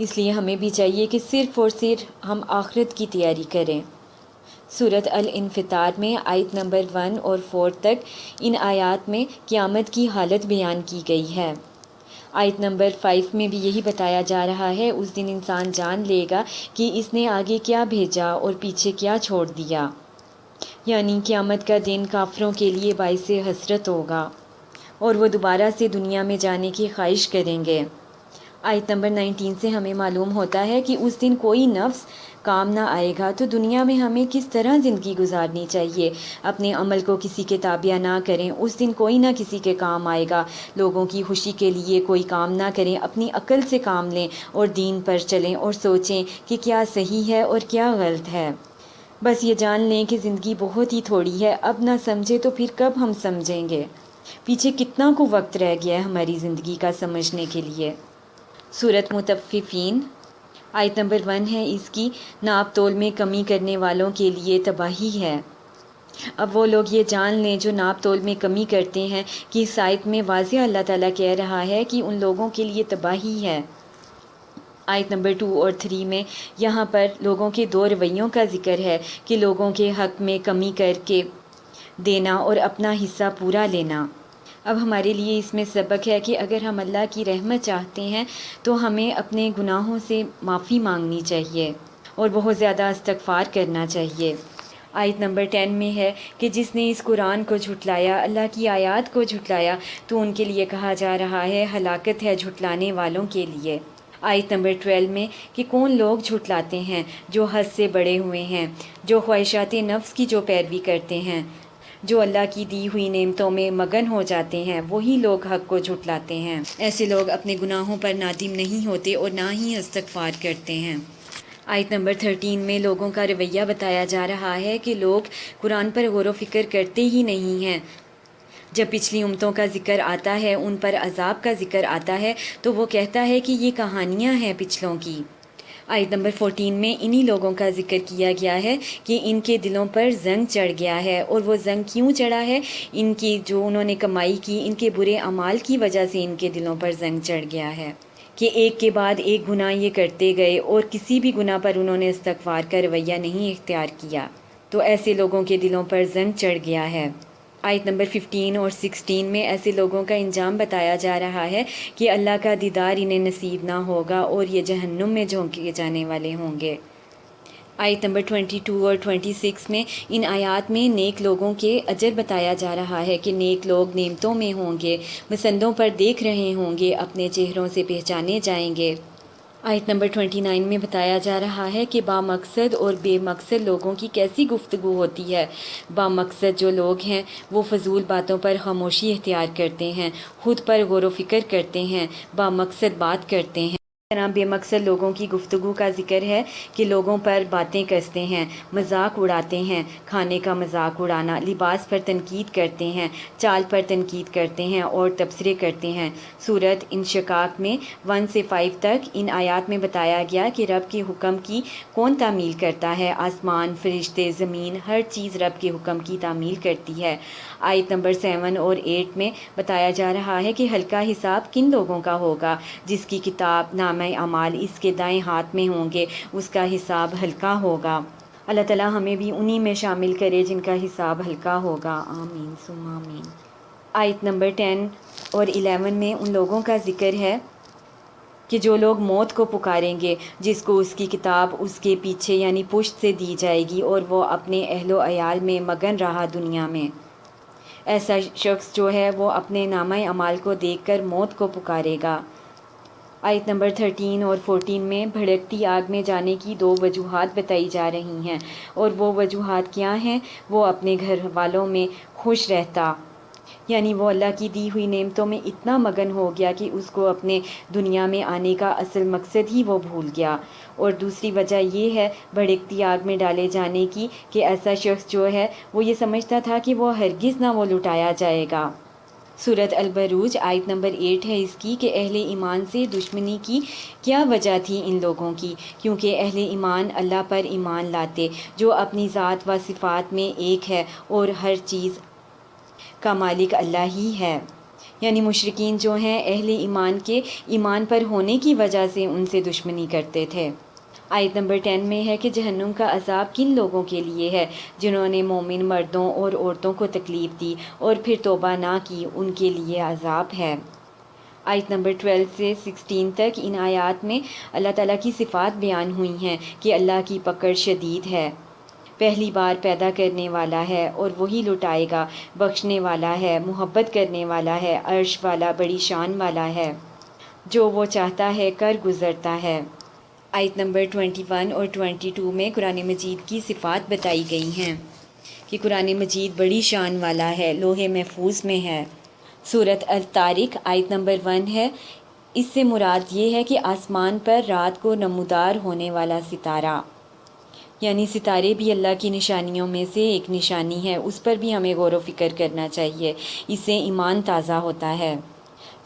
اس لیے ہمیں بھی چاہیے کہ صرف اور صرف ہم آخرت کی تیاری کریں۔ سورۃ الانفطار میں آیت نمبر 1 اور 4 تک ان آیات میں قیامت کی حالت بیان کی گئی ہے۔ آیت نمبر 5 میں بھی یہی بتایا جا رہا ہے، اس دن انسان جان لے گا کہ اس نے آگے کیا بھیجا اور پیچھے کیا چھوڑ دیا، یعنی قیامت کا دن کافروں کے لیے باعث حسرت ہوگا اور وہ دوبارہ سے دنیا میں جانے کی خواہش کریں گے۔ آیت نمبر 19 سے ہمیں معلوم ہوتا ہے کہ اس دن کوئی نفس کام نہ آئے گا، تو دنیا میں ہمیں کس طرح زندگی گزارنی چاہیے۔ اپنے عمل کو کسی کے تابع نہ کریں، اس دن کوئی نہ کسی کے کام آئے گا۔ لوگوں کی خوشی کے لیے کوئی کام نہ کریں، اپنی عقل سے کام لیں اور دین پر چلیں اور سوچیں کہ کیا صحیح ہے اور کیا غلط ہے۔ بس یہ جان لیں کہ زندگی بہت ہی تھوڑی ہے، اب نہ سمجھے تو پھر کب ہم سمجھیں گے۔ پیچھے کتنا کو وقت رہ گیا ہے ہماری زندگی کا سمجھنے کے لیے۔ سورۃ مطففین آیت نمبر 1 ہے اس کی، ناپ تول میں کمی کرنے والوں کے لیے تباہی ہے۔ اب وہ لوگ یہ جان لیں جو ناپ تول میں کمی کرتے ہیں کہ اس آیت میں واضح اللہ تعالیٰ کہہ رہا ہے کہ ان لوگوں کے لیے تباہی ہے۔ آیت نمبر 2 اور 3 میں یہاں پر لوگوں کے دو رویوں کا ذکر ہے کہ لوگوں کے حق میں کمی کر کے دینا اور اپنا حصہ پورا لینا۔ اب ہمارے لیے اس میں سبق ہے کہ اگر ہم اللہ کی رحمت چاہتے ہیں تو ہمیں اپنے گناہوں سے معافی مانگنی چاہیے اور بہت زیادہ استغفار کرنا چاہیے۔ آیت نمبر 10 میں ہے کہ جس نے اس قرآن کو جھٹلایا، اللہ کی آیات کو جھٹلایا، تو ان کے لیے کہا جا رہا ہے ہلاکت ہے جھٹلانے والوں کے لیے۔ آیت نمبر 12 میں کہ کون لوگ جھٹلاتے ہیں، جو حد سے بڑے ہوئے ہیں، جو خواہشات نفس کی جو پیروی کرتے ہیں، جو اللہ کی دی ہوئی نعمتوں میں مگن ہو جاتے ہیں، وہی لوگ حق کو جھٹلاتے ہیں۔ ایسے لوگ اپنے گناہوں پر نادم نہیں ہوتے اور نہ ہی استغفار کرتے ہیں۔ آیت نمبر 13 میں لوگوں کا رویہ بتایا جا رہا ہے کہ لوگ قرآن پر غور و فکر کرتے ہی نہیں ہیں۔ جب پچھلی امتوں کا ذکر آتا ہے، ان پر عذاب کا ذکر آتا ہے، تو وہ کہتا ہے کہ یہ کہانیاں ہیں پچھلوں کی۔ آیت نمبر 14 میں انہی لوگوں کا ذکر کیا گیا ہے کہ ان کے دلوں پر زنگ چڑھ گیا ہے، اور وہ زنگ کیوں چڑھا ہے؟ ان کی جو انہوں نے کمائی کی، ان کے برے اعمال کی وجہ سے ان کے دلوں پر زنگ چڑھ گیا ہے کہ ایک کے بعد ایک گناہ یہ کرتے گئے اور کسی بھی گناہ پر انہوں نے استغفار کا رویہ نہیں اختیار کیا، تو ایسے لوگوں کے دلوں پر زنگ چڑھ گیا ہے۔ آیت نمبر 15 اور 16 میں ایسے لوگوں کا انجام بتایا جا رہا ہے کہ اللہ کا دیدار انہیں نصیب نہ ہوگا اور یہ جہنم میں جھونکے جانے والے ہوں گے۔ آیت نمبر 22 اور 26 میں ان آیات میں نیک لوگوں کے اجر بتایا جا رہا ہے کہ نیک لوگ نعمتوں میں ہوں گے، مسندوں پر دیکھ رہے ہوں گے، اپنے چہروں سے پہچانے جائیں گے۔ آیت نمبر 29 میں بتایا جا رہا ہے کہ با مقصد اور بے مقصد لوگوں کی کیسی گفتگو ہوتی ہے۔ با مقصد جو لوگ ہیں وہ فضول باتوں پر خاموشی اختیار کرتے ہیں، خود پر غور و فکر کرتے ہیں، با مقصد بات کرتے ہیں۔ اس طرح بے مقصد لوگوں کی گفتگو کا ذکر ہے کہ لوگوں پر باتیں کستے ہیں، مذاق اڑاتے ہیں، کھانے کا مذاق اڑانا، لباس پر تنقید کرتے ہیں، چال پر تنقید کرتے ہیں اور تبصرے کرتے ہیں۔ سورۃ انشقاق میں 1 سے 5 تک ان آیات میں بتایا گیا کہ رب کے حکم کی کون تعمیل کرتا ہے۔ آسمان، فرشتے، زمین، ہر چیز رب کے حکم کی تعمیل کرتی ہے۔ آیت نمبر 7 اور 8 میں بتایا جا رہا ہے کہ ہلکا حساب کن لوگوں کا ہوگا، جس کی کتاب نامہ اعمال اس کے دائیں ہاتھ میں ہوں گے، اس کا حساب ہلکا ہوگا۔ اللہ تعالیٰ ہمیں بھی انہی میں شامل کرے جن کا حساب ہلکا ہوگا، آمین ثم آمین۔ آیت نمبر 10 اور 11 میں ان لوگوں کا ذکر ہے کہ جو لوگ موت کو پکاریں گے، جس کو اس کی کتاب اس کے پیچھے یعنی پشت سے دی جائے گی، اور وہ اپنے اہل و عیال میں مگن رہا دنیا میں۔ ایسا شخص جو ہے وہ اپنے نامہ اعمال کو دیکھ کر موت کو پکارے گا۔ آیت نمبر 13 اور 14 میں بھڑکتی آگ میں جانے کی 2 وجوہات بتائی جا رہی ہیں، اور وہ وجوہات کیا ہیں؟ وہ اپنے گھر والوں میں خوش رہتا، یعنی وہ اللہ کی دی ہوئی نعمتوں میں اتنا مگن ہو گیا کہ اس کو اپنے دنیا میں آنے کا اصل مقصد ہی وہ بھول گیا۔ اور دوسری وجہ یہ ہے بھڑکتی آگ میں ڈالے جانے کی کہ ایسا شخص جو ہے وہ یہ سمجھتا تھا کہ وہ ہرگز نہ وہ لٹایا جائے گا۔ سورۃ البروج آیت نمبر 8 ہے اس کی کہ اہل ایمان سے دشمنی کی کیا وجہ تھی ان لوگوں کی؟ کیونکہ اہل ایمان اللہ پر ایمان لاتے جو اپنی ذات و صفات میں ایک ہے اور ہر چیز کا مالک اللہ ہی ہے، یعنی مشرکین جو ہیں اہل ایمان کے ایمان پر ہونے کی وجہ سے ان سے دشمنی کرتے تھے۔ آیت نمبر 10 میں ہے کہ جہنم کا عذاب کن لوگوں کے لیے ہے؟ جنہوں نے مومن مردوں اور عورتوں کو تکلیف دی اور پھر توبہ نہ کی، ان کے لیے عذاب ہے۔ آیت نمبر 12 سے 16 تک ان آیات میں اللہ تعالیٰ کی صفات بیان ہوئی ہیں کہ اللہ کی پکڑ شدید ہے، پہلی بار پیدا کرنے والا ہے اور وہی لٹائے گا، بخشنے والا ہے، محبت کرنے والا ہے، عرش والا، بڑی شان والا ہے، جو وہ چاہتا ہے کر گزرتا ہے۔ آیت نمبر 21 اور 22 میں قرآن مجید کی صفات بتائی گئی ہیں کہ قرآن مجید بڑی شان والا ہے، لوح محفوظ میں ہے۔ سورۃ الطارق آیت نمبر 1 ہے، اس سے مراد یہ ہے کہ آسمان پر رات کو نمودار ہونے والا ستارہ، یعنی ستارے بھی اللہ کی نشانیوں میں سے ایک نشانی ہے، اس پر بھی ہمیں غور و فکر کرنا چاہیے، اس سے ایمان تازہ ہوتا ہے۔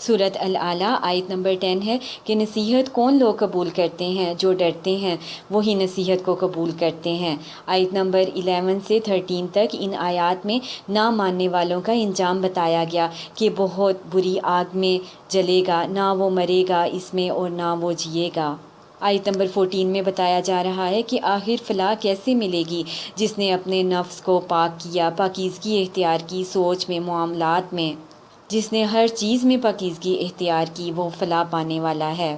سورۃ الاعلیٰ آیت نمبر 10 ہے کہ نصیحت کون لوگ قبول کرتے ہیں؟ جو ڈرتے ہیں وہی نصیحت کو قبول کرتے ہیں۔ آیت نمبر 11 سے 13 تک ان آیات میں نہ ماننے والوں کا انجام بتایا گیا کہ بہت بری آگ میں جلے گا، نہ وہ مرے گا اس میں اور نہ وہ جیے گا۔ آیت نمبر 14 میں بتایا جا رہا ہے کہ آخر فلاح کیسے ملے گی؟ جس نے اپنے نفس کو پاک کیا، پاکیزگی اختیار کی، سوچ میں، معاملات میں، جس نے ہر چیز میں پاکیزگی اختیار کی، وہ فلاح پانے والا ہے۔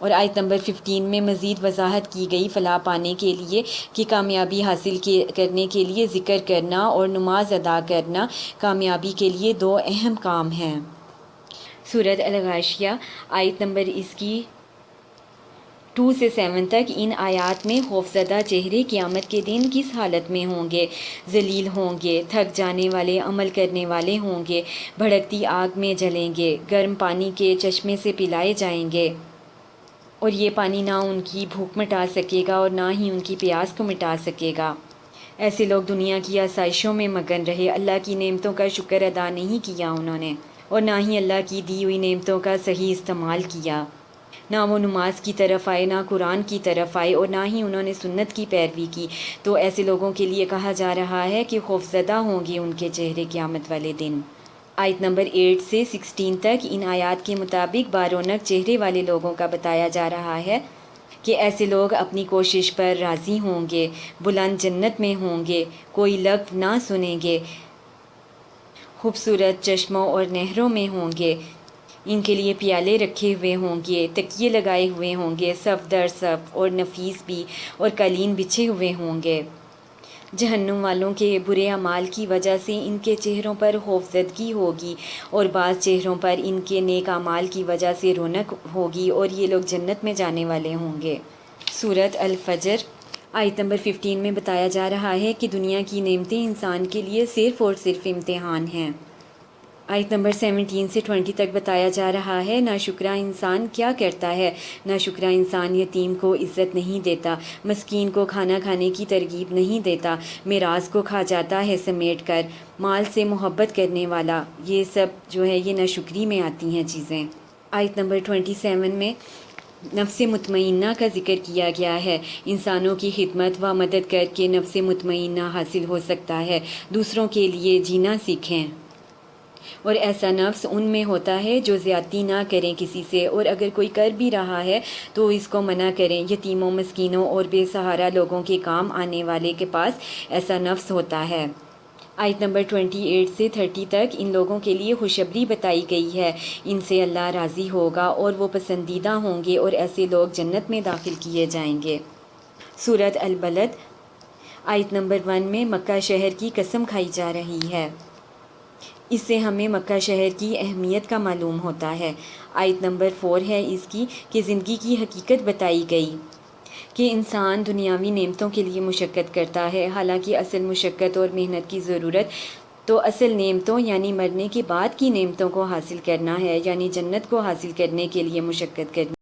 اور آیت نمبر 15 میں مزید وضاحت کی گئی فلاح پانے کے لیے کہ کامیابی حاصل کرنے کے لیے ذکر کرنا اور نماز ادا کرنا کامیابی کے لیے 2 اہم کام ہیں۔ سورۃ الغاشیہ آیت نمبر اس کی 2 سے 7 تک ان آیات میں خوفزدہ چہرے قیامت کے دن کس حالت میں ہوں گے؟ ذلیل ہوں گے، تھک جانے والے، عمل کرنے والے ہوں گے، بھڑکتی آگ میں جلیں گے، گرم پانی کے چشمے سے پلائے جائیں گے، اور یہ پانی نہ ان کی بھوک مٹا سکے گا اور نہ ہی ان کی پیاس کو مٹا سکے گا۔ ایسے لوگ دنیا کی آسائشوں میں مگن رہے، اللہ کی نعمتوں کا شکر ادا نہیں کیا انہوں نے، اور نہ ہی اللہ کی دی ہوئی نعمتوں کا صحیح استعمال کیا۔ نہ وہ نماز کی طرف آئے، نہ قرآن کی طرف آئے، اور نہ ہی انہوں نے سنت کی پیروی کی۔ تو ایسے لوگوں کے لیے کہا جا رہا ہے کہ خوفزدہ ہوں گے ان کے چہرے قیامت والے دن۔ آیت نمبر 8 سے 16 تک ان آیات کے مطابق بارونق چہرے والے لوگوں کا بتایا جا رہا ہے کہ ایسے لوگ اپنی کوشش پر راضی ہوں گے، بلند جنت میں ہوں گے، کوئی لغو نہ سنیں گے، خوبصورت چشموں اور نہروں میں ہوں گے، ان کے لیے پیالے رکھے ہوئے ہوں گے، تکیے لگائے ہوئے ہوں گے، صف در صف، اور نفیس بھی، اور قالین بچھے ہوئے ہوں گے۔ جہنم والوں کے برے اعمال کی وجہ سے ان کے چہروں پر خوفزدگی ہوگی، اور بعض چہروں پر ان کے نیک اعمال کی وجہ سے رونق ہوگی، اور یہ لوگ جنت میں جانے والے ہوں گے۔ سورۃ الفجر آیت نمبر 15 میں بتایا جا رہا ہے کہ دنیا کی نعمتیں انسان کے لیے صرف اور صرف امتحان ہیں۔ آیت نمبر 17 سے 20 تک بتایا جا رہا ہے، ناشکرا انسان کیا کرتا ہے؟ ناشکرا انسان یتیم کو عزت نہیں دیتا، مسکین کو کھانا کھانے کی ترغیب نہیں دیتا، میراث کو کھا جاتا ہے سمیٹ کر، مال سے محبت کرنے والا، یہ سب جو ہے یہ ناشکری میں آتی ہیں چیزیں۔ آیت نمبر 27 میں نفس مطمئنہ کا ذکر کیا گیا ہے۔ انسانوں کی خدمت و مدد کر کے نفس مطمئنہ حاصل ہو سکتا ہے۔ دوسروں کے لیے جینا سیکھیں، اور ایسا نفس ان میں ہوتا ہے جو زیادتی نہ کریں کسی سے، اور اگر کوئی کر بھی رہا ہے تو اس کو منع کریں۔ یتیموں، مسکینوں اور بے سہارا لوگوں کے کام آنے والے کے پاس ایسا نفس ہوتا ہے۔ آیت نمبر 28 سے 30 تک ان لوگوں کے لیے خوشخبری بتائی گئی ہے، ان سے اللہ راضی ہوگا اور وہ پسندیدہ ہوں گے، اور ایسے لوگ جنت میں داخل کیے جائیں گے۔ سورۃ البلد آیت نمبر 1 میں مکہ شہر کی قسم کھائی جا رہی ہے، اس سے ہمیں مکہ شہر کی اہمیت کا معلوم ہوتا ہے۔ آیت نمبر 4 ہے اس کی کہ زندگی کی حقیقت بتائی گئی کہ انسان دنیاوی نعمتوں کے لیے مشقت کرتا ہے، حالانکہ اصل مشقت اور محنت کی ضرورت تو اصل نعمتوں یعنی مرنے کے بعد کی نعمتوں کو حاصل کرنا ہے، یعنی جنت کو حاصل کرنے کے لیے مشقت کرنی